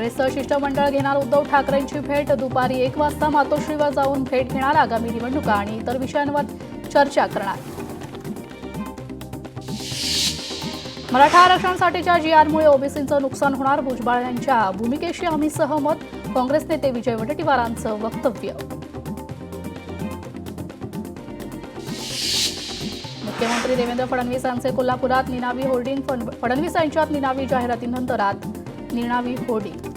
काँग्रेसचं शिष्टमंडळ घेणार उद्धव ठाकरेंची भेट। दुपारी 1 वाजता मातोश्रीवर जाऊन भेट घेणार। आगामी निवडणुका आणि इतर विषयांवर चर्चा करणार। मराठा आरक्षणासाठीच्या जीआरमुळे ओबीसींचं नुकसान होणार। भुजबळ यांच्या भूमिकेशी आम्ही सहमत। काँग्रेस नेते विजय वडेट्टीवारांचं वक्तव्य। मुख्यमंत्री देवेंद्र फडणवीस यांचे कोल्हापुरात निनावी होर्डिंग। फडणवीस यांच्यात निनावी जाहिरातीनंतर निनावी होर्डिंग।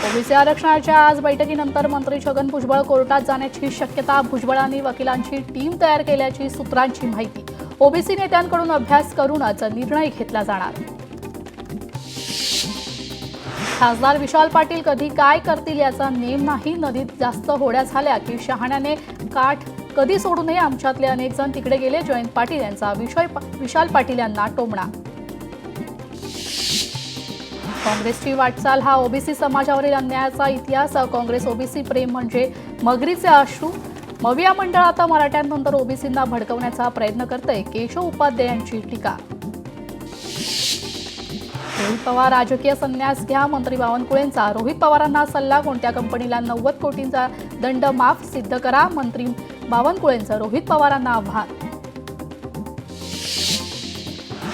ओबीसी आरक्षणाच्या आज बैठकीनंतर मंत्री छगन भुजबळ कोर्टात जाण्याची शक्यता। भुजबळांनी वकिलांची टीम तयार केल्याची सूत्रांची माहिती। ओबीसी नेत्यांकडून अभ्यास करूनच निर्णय घेतला जाणार। खासदार विशाल पाटील कधी काय करतील याचा नेम नाही। नदीत जास्त होड्या झाल्या की शहाण्याने काठ कधी सोडू नये। आमच्यातले अनेक जण तिकडे गेले। जयंत पाटील यांचा विशाल पाटील यांना टोमणा। काँग्रेसची वाटचाल हा ओबीसी समाजावरील अन्यायाचा इतिहास। काँग्रेस ओबीसी प्रेम म्हणजे मगरीचे अश्रू। मविया मंडळ आता मराठ्यांनंतर ओबीसींना भडकवण्याचा प्रयत्न करते। केशव उपाध्याय यांची टीका। रोहित पवार राजकीय संन्यास घ्या। मंत्री बावनकुळेंचा रोहित पवारांना सल्ला। कोणत्या कंपनीला 90 कोटींचा दंड माफ सिद्ध करा। मंत्री बावनकुळेंचं रोहित पवारांना आव्हान।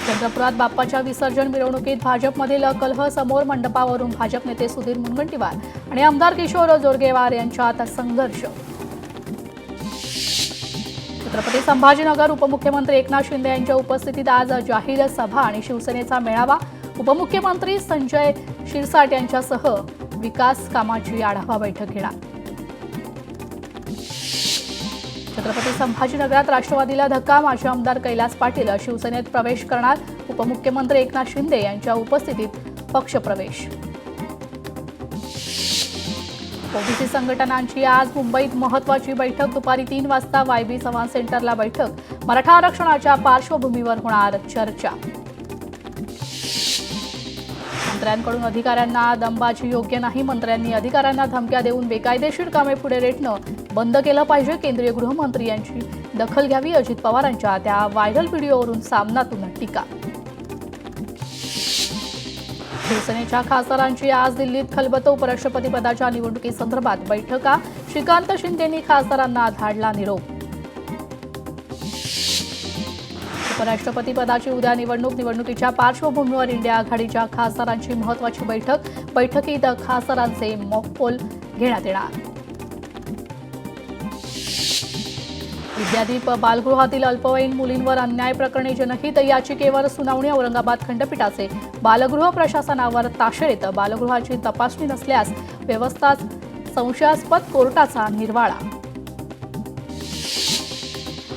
चंद्रपुरात बाप्पाच्या विसर्जन मिरवणुकीत भाजपमधील कलह समोर। मंडपावरून भाजप नेते सुधीर मुनगंटीवार आणि आमदार किशोर जोरगेवार यांच्यात संघर्ष। छत्रपती संभाजीनगर उपमुख्यमंत्री एकनाथ शिंदे यांच्या उपस्थितीत आज जाहीर सभा आणि शिवसेनेचा मेळावा। उपमुख्यमंत्री संजय शिरसाट यांच्यासह विकास कामाची आढावा बैठक घेणार। छत्रपती संभाजीनगरात राष्ट्रवादीला धक्का। माजी आमदार कैलास पाटील शिवसेनेत प्रवेश करणार। उपमुख्यमंत्री एकनाथ शिंदे यांच्या उपस्थितीत पक्षप्रवेश। ओबीसी संघटनांची आज मुंबईत महत्त्वाची बैठक। दुपारी 3 वाजता वायबी संवाद सेंटरला बैठक। मराठा आरक्षणाच्या पार्श्वभूमीवर होणार चर्चा। मंत्र्यांकडून अधिकाऱ्यांना दमबाजी योग्य नाही। मंत्र्यांनी अधिकाऱ्यांना धमक्या देऊन बेकायदेशीर कामे पुढे रेटणं बंद केलं पाहिजे। केंद्रीय गृहमंत्री यांची दखल घ्यावी। अजित पवारांच्या त्या व्हायरल व्हिडिओवरून सामनातून टीका। शिवसेनेच्या खासदारांची आज दिल्लीत खलबतं। उपराष्ट्रपतीपदाच्या निवडणुकीसंदर्भात बैठका। श्रीकांत शिंदेंनी खासदारांना धाडला निरोप। उपराष्ट्रपतीपदाची उद्या निवडणुकीच्या पार्श्वभूमीवर इंडिया आघाडीच्या खासदारांची महत्त्वाची बैठक। बैठकीत खासदारांचे मॉकपोल घेण्यात येणार। विद्यादीप बालगृहातील अल्पवयीन मुलींवर अन्याय प्रकरणी जनहित याचिकेवर सुनावणी। औरंगाबाद खंडपीठाचे बालगृह प्रशासनावर ताशेरे। बालगृहाची तपासणी नसल्यास व्यवस्था संशयास्पद। कोर्टाचा निर्वाळा।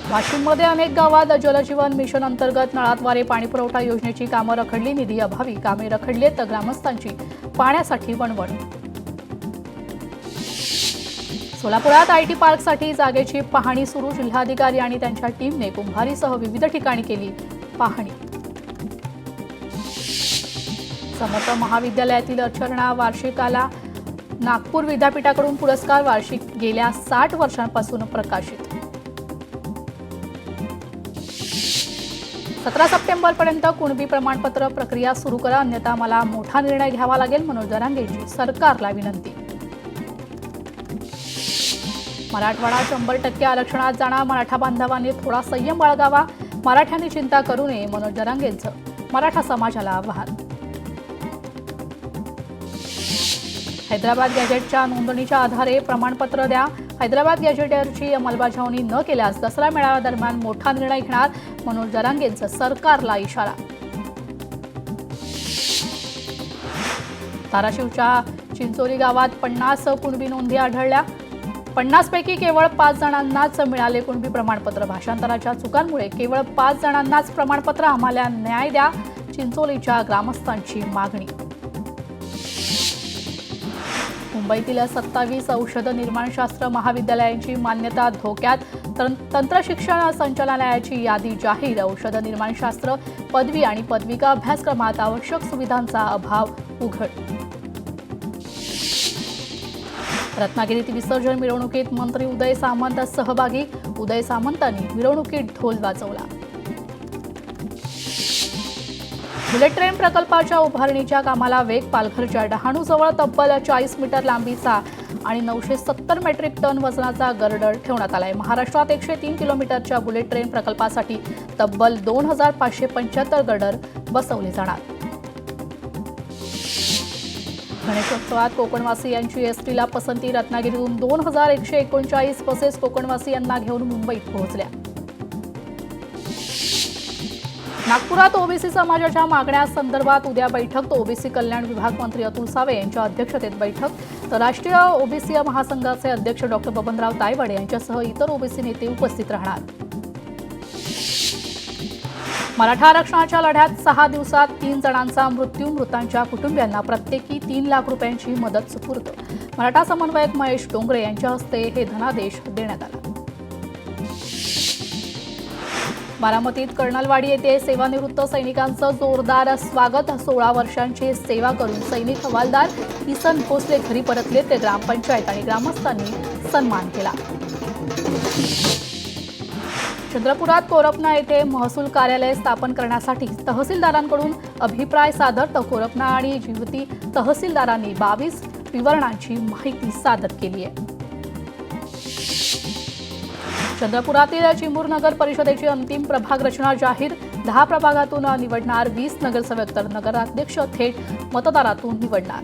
वाशिममध्ये अनेक गावात जलजीवन मिशन अंतर्गत नळाद्वारे पाणीपुरवठा योजनेची कामं रखडली। निधी अभावी कामे रखडली तर ग्रामस्थांची पाण्यासाठी वणवण। सोलापुरात आयटी पार्कसाठी जागेची पाहणी सुरू। जिल्हाधिकारी आणि त्यांच्या टीमने कुंभारीसह विविध ठिकाणी केली पाहणी। समर्थ महाविद्यालयातील अर्चना वार्षिकाला नागपूर विद्यापीठाकडून पुरस्कार। वार्षिक गेल्या 60 वर्षांपासून प्रकाशित। 17 सप्टेंबरपर्यंत कुणबी प्रमाणपत्र प्रक्रिया सुरू करा, अन्यथा मला मोठा निर्णय घ्यावा लागेल। मनोज जरांगेंची सरकारला विनंती। मराठवाडा 100% आरक्षणात जाणार। मराठा बांधवांनी थोडा संयम बाळगावा। मराठ्यांनी चिंता करू नये। मनोज जरांगेंचं मराठा समाजाला आवाहन। हैदराबाद गॅझेटच्या नोंदणीच्या आधारे प्रमाणपत्र द्या। हैदराबाद गॅझेटची अंमलबजावणी न केल्यास दसरा मेळाव्यादरम्यान मोठा निर्णय घेणार। मनोज जरांगेंचं सरकारला इशारा। धाराशिवच्या चिंचोली गावात 50 कुणबी नोंदी आढळल्या। 50 पैकी केवळ 5 जणांनाच मिळाले कुणबी प्रमाणपत्र। भाषांतराच्या चुकांमुळे केवळ 5 जणांनाच प्रमाणपत्र। आम्हाला न्याय द्या, चिंचोलीच्या ग्रामस्थांची मागणी। मुंबईतील 27 औषध निर्माणशास्त्र महाविद्यालयांची मान्यता धोक्यात। तंत्रशिक्षण संचालनालयाची यादी जाहीर। औषध निर्माणशास्त्र पदवी आणि पदविका अभ्यासक्रमात आवश्यक सुविधांचा अभाव उघड। रत्नागिरीत विसर्जन मिरवणुकीत मंत्री उदय सामंत सहभागी। उदय सामंतांनी मिरवणुकीत ढोल वाजवला। बुलेट ट्रेन प्रकल्पाच्या उभारणीच्या कामाला वेग. पालघरच्या डहाणूजवळ तब्बल 40 मीटर लांबीचा आणि 970 मेट्रिक टन वजनाचा गर्डर ठेवण्यात आलाय. महाराष्ट्रात 103 किलोमीटरच्या बुलेट ट्रेन प्रकल्पासाठी तब्बल 2575 गर्डर बसवले जाणार. गणेशोत्सवात कोकणवासियांची एसटीला पसंती. रत्नागिरीतून 2139 बसेस कोकणवासियांना घेऊन मुंबईत पोहोचल्या. नागपुरात ओबीसी समाजाच्या मागण्यांसंदर्भात उद्या बैठक. ओबीसी कल्याण विभाग मंत्री अतुल सावे यांच्या अध्यक्षतेत बैठक. तर राष्ट्रीय ओबीसी महासंघाचे अध्यक्ष डॉक्टर बबनराव तायवाडे यांच्यासह इतर ओबीसी नेते उपस्थित राहणार. मराठा आरक्षणाच्या लढ्यात 6 दिवसात 3 जणांचा मृत्यू. मृतांच्या कुटुंबियांना प्रत्येकी 3 लाख रुपयांची मदत सुपूर्द. मराठा समन्वयक महेश डोंगरे यांच्या हस्ते हे धनादेश देण्यात आला. बारामतीत कर्नलवाडी येथे सेवानिवृत्त सैनिकांचं जोरदार स्वागत. 16 वर्षांची सेवा करून सैनिक हवालदार किसन भोसले घरी परतले. ते ग्रामपंचायत आणि ग्रामस्थांनी सन्मान केला. चंद्रपुरात कोरपना येथे महसूल कार्यालय स्थापन करण्यासाठी तहसीलदारांकडून अभिप्राय सादर. तर कोरपना आणि जिवती तहसीलदारांनी 22 विवरणांची माहिती सादर केली आहे. चंद्रपुरातील चिमूर नगर परिषदेची अंतिम प्रभाग रचना जाहीर. 10 प्रभागातून निवडणार 20 नगरसेवक. तर नगराध्यक्ष थेट मतदारातून निवडणार.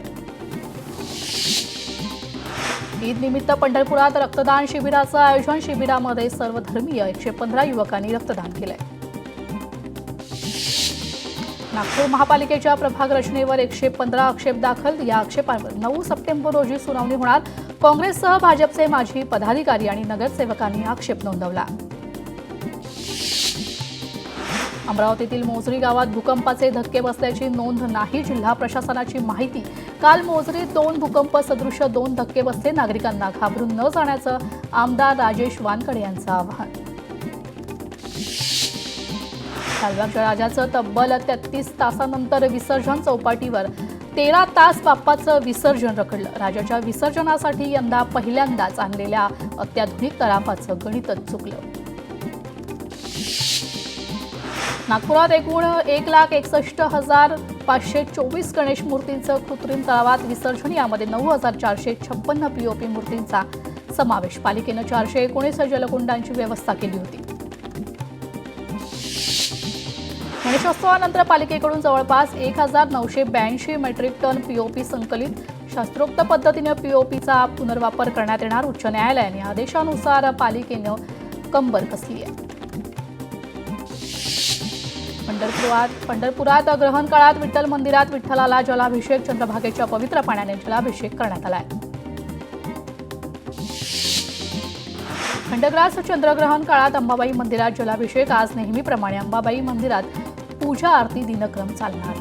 ईद निमित्त पंढरपुरात रक्तदान शिबिराचं आयोजन. शिबिरामध्ये सर्वधर्मीय 115 युवकांनी रक्तदान केलंय. नागपूर महापालिकेच्या प्रभाग रचनेवर 115 आक्षेप दाखल. या आक्षेपांवर 9 सप्टेंबर रोजी सुनावणी होणार. काँग्रेससह भाजपचे माजी पदाधिकारी आणि नगरसेवकांनी आक्षेप नोंदवला. अमरावतीतील मोजरी गावात भूकंपाचे धक्के बसल्याची नोंद नाही. जिल्हा प्रशासनाची माहिती. काल मोजरीत 2 भूकंप सदृश 2 धक्के बसले. नागरिकांना घाबरून न जाण्याचं आमदार राजेश वानकडे यांचं आवाहन. लालबागच्या राजाचं तब्बल 33 तासानंतर विसर्जन. चौपाटीवर 13 तास बाप्पाचं विसर्जन रखडलं. राजाच्या विसर्जनासाठी यंदा पहिल्यांदाच आणलेल्या अत्याधुनिक तराफाचं गणितच चुकलं. नागपुरात एकूण 1,61,524 गणेश मूर्तींचं कृत्रिम तलावात विसर्जन. यामध्ये 9,456 पीओपी मूर्तींचा समावेश. पालिकेनं 419 जलकुंडांची व्यवस्था केली होती. गणेशोत्सवानंतर पालिकेकडून जवळपास 1,982 मेट्रिक टन पीओपी संकलित. शास्त्रोक्त पद्धतीनं पीओपीचा पुनर्वापर करण्यात येणार. उच्च न्यायालयाने आदेशानुसार पालिकेनं कंबर कसली आहे. पंढरपुरात ग्रहण काळात विठ्ठल मंदिरात विठ्ठलाला जलाभिषेक. चंद्रभागेच्या पवित्र पाण्याने जलाभिषेक करण्यात आलाय. खंडग्रास चंद्रग्रहण काळात अंबाबाई मंदिरात जलाभिषेक. आज नेहमीप्रमाणे अंबाबाई मंदिरात पूजा आरती दिनक्रम चालणार.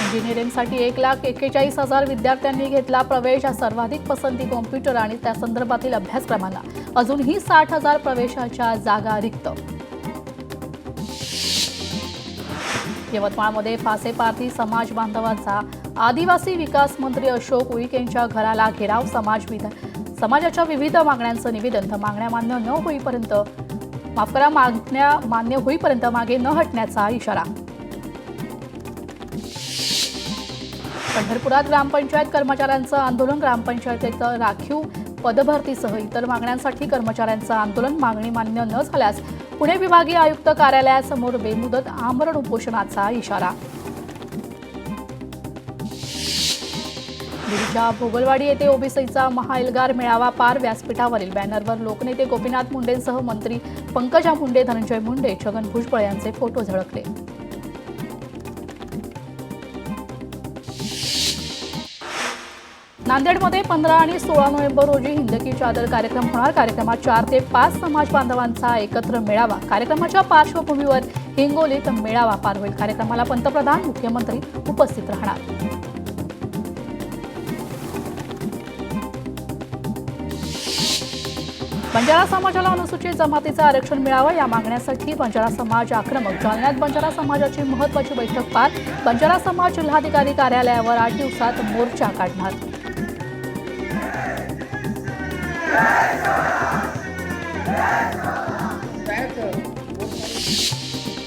इंजिनिअरिंगसाठी 1,41,000 विद्यार्थ्यांनी घेतला प्रवेश. सर्वाधिक पसंती कॉम्प्युटर आणि त्या संदर्भातील अभ्यासक्रमांना. अजूनही 60,000 प्रवेशाच्या जागा रिक्त. यवतमाळमध्ये फासेपारधी समाज बांधवांचा आदिवासी विकास मंत्री अशोक उईक यांच्या घराला घेराव. समाजाच्या विविध मागण्यांचं निवेदन. तर मागण्या मान्य होईपर्यंत मागे न हटण्याचा इशारा. पंढरपुरात ग्रामपंचायत कर्मचाऱ्यांचं आंदोलन. ग्रामपंचायतीत राखीव पदभरतीसह इतर मागण्यांसाठी कर्मचाऱ्यांचं आंदोलन. मागणी मान्य न झाल्यास पुणे विभागीय आयुक्त कार्यालयासमोर बेमुदत आमरण उपोषणाचा इशारा. दिल्लीच्या भोगलवाडी येथे ओबीसीचा महाएल्गार मेळावा पार. व्यासपीठावरील बॅनरवर लोकनेते गोपीनाथ मुंडेंसह मंत्री पंकजा मुंडे, धनंजय मुंडे, छगन भुजबळ यांचे फोटो झळकले. नांदेडमध्ये 15 आणि 16 नोव्हेंबर रोजी हिंद की चादर कार्यक्रम होणार. कार्यक्रमात 4 ते 5 समाज बांधवांचा एकत्र मेळावा. कार्यक्रमाच्या पार्श्वभूमीवर हिंगोलीत मेळावा पार होईल. कार्यक्रमाला पंतप्रधान, मुख्यमंत्री उपस्थित राहणार. बंजारा समाजाला अनुसूचित जमातीचं आरक्षण मिळावं या मागण्यासाठी बंजारा समाज आक्रमक. जालन्यात बंजारा समाजाची महत्त्वाची बैठक पार. बंजारा समाज जिल्हाधिकारी कार्यालयावर 8 दिवसात मोर्चा काढणार.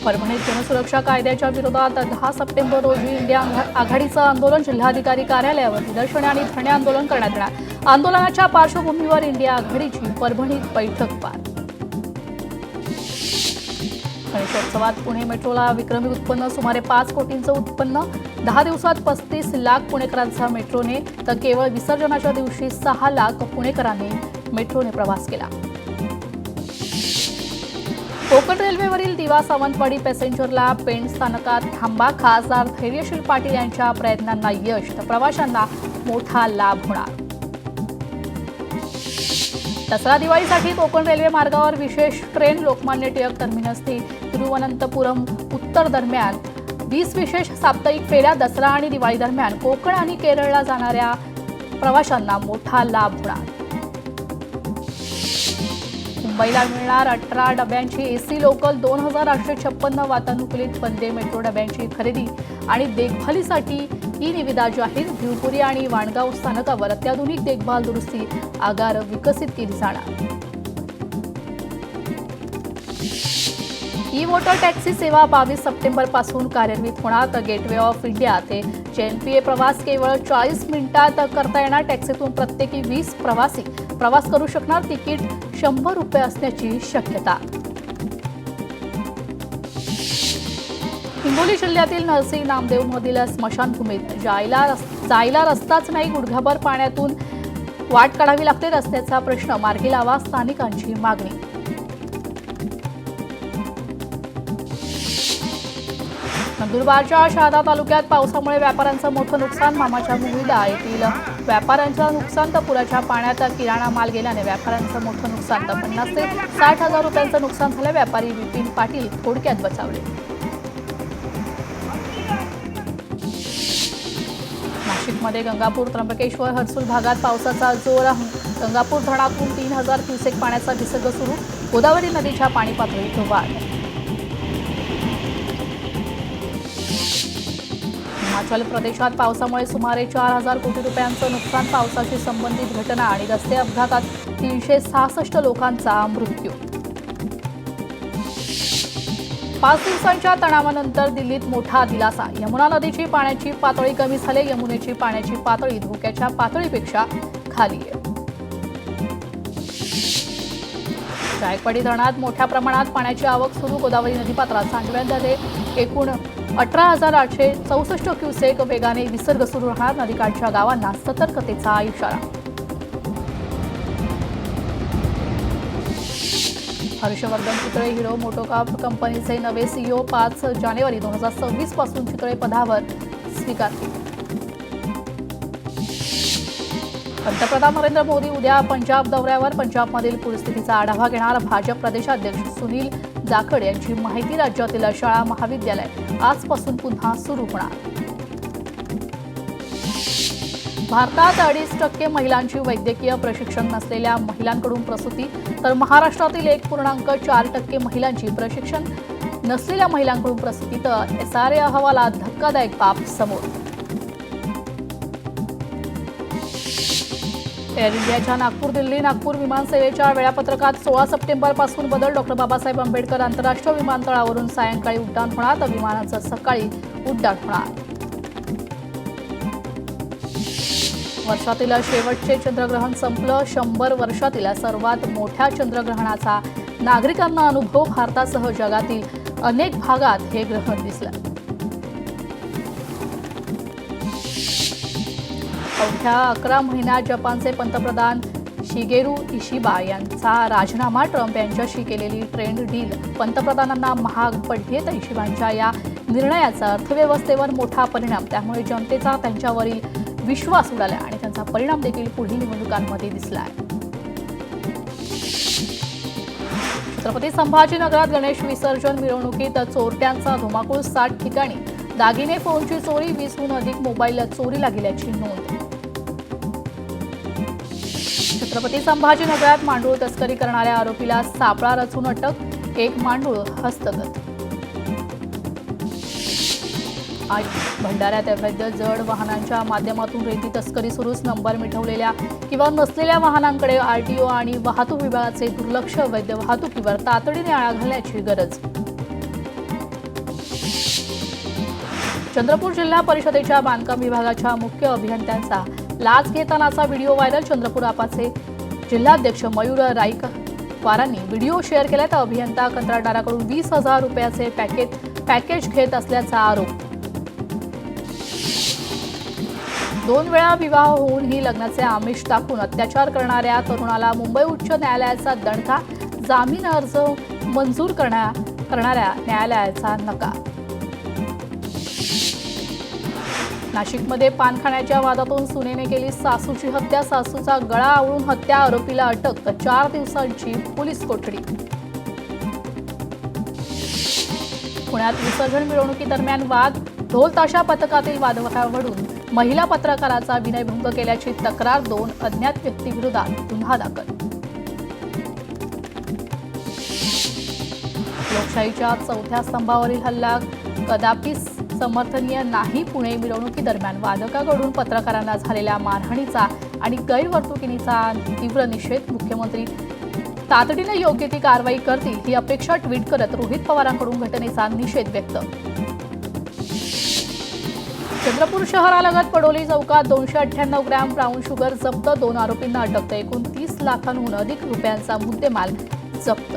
परभणीत जनसुरक्षा कायद्याच्या विरोधात 10 सप्टेंबर रोजी इंडिया आघाडीचं आंदोलन, जिल्हाधिकारी कार्यालयावर निदर्शने आणि धरणे आंदोलन करण्यात येणार. आंदोलनाच्या पार्श्वभूमीवर इंडिया आघाडीची परभणीत बैठक पार. गणेशोत्सवात पुणे मेट्रोला विक्रमी उत्पन्न, सुमारे 5 कोटींचं उत्पन्न. 10 दिवसात 35 लाख पुणेकरांचा मेट्रोने, तर केवळ विसर्जनाच्या दिवशी 6 लाख पुणेकरांनी मेट्रोने प्रवास केला. कोकण रेल्वेवरील दिवा सावंतवाडी पॅसेंजरला पेण स्थानकात थांबा. खासदार धैर्यशील पाटील यांच्या प्रयत्नांना यश, तर प्रवाशांना मोठा लाभ होणार. दसरा दिवाळीसाठी कोकण रेल्वे मार्गावर विशेष ट्रेन. लोकमान्य टिळक टर्मिनस ते तिरुवनंतपुरम उत्तर दरम्यान 20 विशेष साप्ताहिक फेऱ्या. दसरा आणि दिवाळी दरम्यान कोकण आणि केरळला जाणाऱ्या प्रवाशांना मोठा लाभ होणार. मुंबईला मिळणार 18 डब्यांची एसी लोकल. 2856 वातानुकूलित वंदे मेट्रो डब्यांची खरेदी आणि देखभालीसाठी ई निविदा जाहीर. भिवपुरी आणि वाणगाव स्थानकावर अत्याधुनिक देखभाल दुरुस्ती आगार विकसित केली जाणार. ई वॉटर टॅक्सी सेवा 22 सप्टेंबर पासून कार्यान्वित होणार. तर गेटवे ऑफ इंडिया ते JNPA प्रवास केवळ 40 मिनिटात करता येणार. टॅक्सीतून प्रत्येकी 20 प्रवासी प्रवास करू शकणार. तिकीट 100 रुपये असण्याची शक्यता. हिंगोली जिल्ह्यातील नरसी नामदेव मधील स्मशानभूमीत जायला रस्ताच नाही. गुडघाभर पाण्यातून वाट काढावी लागते. रस्त्याचा प्रश्न मार्गी लावा, स्थानिकांची मागणी. नंदुरबारच्या शहादा तालुक्यात पावसामुळे व्यापाऱ्यांचं मोठं नुकसान. मामाच्या मुंगीला येथील व्यापाऱ्यांचं नुकसान, तर पुराच्या पाण्यात किराणा माल गेल्याने व्यापाऱ्यांचं मोठं नुकसान. तर 50 ते 60 हजार रुपयांचं नुकसान झालं. व्यापारी विपिन पाटील थोडक्यात बचावले. नाशिकमध्ये गंगापूर, त्र्यंबकेश्वर, हर्सुल भागात पावसाचा जोर. गंगापूर धरणातून 3000 क्युसेक पाण्याचा विसर्ग सुरू. गोदावरी नदीच्या पाणी पातळीत वाढ. हिमाचल प्रदेशात पावसामुळे सुमारे 4000 कोटी रुपयांचं नुकसान. पावसाशी संबंधित घटना आणि रस्ते अपघातात 366 लोकांचा मृत्यू. 5 दिवसांच्या तणावानंतर दिल्लीत मोठा दिलासा. यमुना नदीची पाण्याची पातळी कमी झाली. यमुनेची पाण्याची पातळी धोक्याच्या पातळीपेक्षा खाली आहे. जायकवाडी धरणात मोठ्या प्रमाणात पाण्याची आवक सुरू. गोदावरी नदीपात्रात सांडव्यामध्ये एकूण 18,864 क्युसेक वेगाने विसर्ग सुरू राहणार. नदीकाठच्या गावांना सतर्कतेचा इशारा. हर्षवर्धन चितळे हिरो मोटोकॉर्प कंपनीचे नवे CEO 5 जानेवारी 2026 पासून चितळे पदावर स्वीकारतील. पंतप्रधान नरेंद्र मोदी उद्या पंजाब दौऱ्यावर. पंजाबमधील परिस्थितीचा आढावा घेणार. भाजप प्रदेशाध्यक्ष सुनील जाखड यांची माहिती. राज्यातील शाळा महाविद्यालय आजपासून पुन्हा सुरू होणार. भारतात 2.5% महिलांची वैद्यकीय प्रशिक्षण नसलेल्या महिलांकडून प्रसूती, तर महाराष्ट्रातील 1.4% महिलांची प्रशिक्षण नसलेल्या महिलांकडून प्रसूती. तर SRA अहवालात धक्कादायक बाब समोर. एअर इंडियाच्या नागपूर विमानसेवेच्या वेळापत्रकात 16 सप्टेंबरपासून बदल. डॉ. बाबासाहेब आंबेडकर आंतरराष्ट्रीय विमानतळावरून सायंकाळी उड्डाण होणार. तर विमानाचं सकाळी उड्डाण होणार. वर्षातील शेवटचे चंद्रग्रहण संपलं. 100 वर्षातील सर्वात मोठ्या चंद्रग्रहणाचा नागरिकांना अनुभव. भारतासह जगातील अनेक भागात हे ग्रहण दिसलं. अवघ्या 11 महिन्यात जपानचे पंतप्रधान शिगेरू इशिबा यांचा राजीनामा. ट्रम्प यांच्याशी केलेली ट्रेड डील पंतप्रधानांना महाग पडली. तर इशिबांच्या या निर्णयाचा अर्थव्यवस्थेवर मोठा परिणाम. त्यामुळे जनतेचा त्यांच्यावरील विश्वास उडाला आणि त्यांचा परिणाम देखील पुढील निवडणुकांमध्ये दिसलाय. छत्रपती संभाजीनगरात गणेश विसर्जन मिरवणुकीत चोरट्यांचा धुमाकूळ. 60 ठिकाणी दागिने, फोनची चोरी. 20हून अधिक मोबाईल चोरीला गेल्याची नोंद. छत्रपती संभाजीनगरात मांडूळ तस्करी करणाऱ्या आरोपीला सापळा रचून अटक. 1 मांडूळ हस्तगत. भंडाऱ्यात अवैध जड वाहनांच्या माध्यमातून रेती तस्करी सुरूच. नंबर मिटवलेल्या किंवा नसलेल्या वाहनांकडे RTO आणि वाहतूक विभागाचे दुर्लक्ष. वैध वाहतुकीवर तातडीने आळा घालण्याची गरज. चंद्रपूर जिल्हा परिषदेच्या बांधकाम विभागाच्या मुख्य अभियंत्यांचा लाच घेतानाचा व्हिडिओ व्हायरल. चंद्रपूर आपाचे जिल्हाध्यक्ष मयूर राईकवारांनी व्हिडिओ शेअर केला. तर अभियंता कंत्राटदाराकडून 20,000 रुपयाचे पॅकेज घेत असल्याचा आरोप. 2 वेळा विवाह होऊनही लग्नाचे आमिष दाखवून अत्याचार करणाऱ्या तरुणाला मुंबई उच्च न्यायालयाचा दणका. जामीन अर्ज मंजूर करणाऱ्या न्यायालयाचा नकार. नाशिकमध्ये पानखाण्याच्या वादातून सुनेने केली सासूची हत्या. सासूचा गळा आवळून हत्या, आरोपीला अटक. तर 4 दिवसांची पोलीस कोठडी. पुण्यात विसर्जन मिरवणुकीदरम्यान वाद. ढोल ताशा पथकातील वादवडून महिला पत्रकाराचा विनयभंग केल्याची तक्रार. 2 अज्ञात व्यक्तीविरोधात गुन्हा दाखल. लोकशाहीच्या 4थ्या स्तंभावरील हल्ला कदापि समर्थनीय नाही. पुणे मिरवणुकीदरम्यान वादकाकडून पत्रकारांना झालेल्या मारहाणीचा आणि गैरवर्तणुकीचा तीव्र निषेध. मुख्यमंत्री तातडीने योग्य ती कारवाई करतील ही अपेक्षा ट्विट करत रोहित पवारांकडून घटनेचा निषेध व्यक्त. चंद्रपूर शहरालगत पडोली चौकात 298 ग्रॅम ब्राऊन शुगर जप्त. 2 आरोपींना अटक. एकूण 30 लाखांहून अधिक रुपयांचा मुद्देमाल जप्त.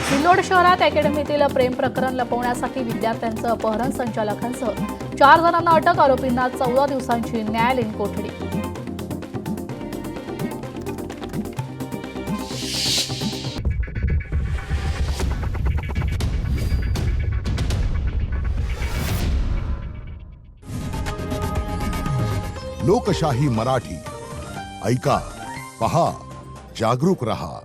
सिल्लोड शहरात अकॅडमीतील प्रेम प्रकरण लपवण्यासाठी विद्यार्थ्यांचं अपहरण. संचालकांसह 4 जणांना अटक. आरोपींना 14 दिवसांची न्यायालयीन कोठडी. लोकशाही मराठी ऐका, पहा, जागरूक रहा.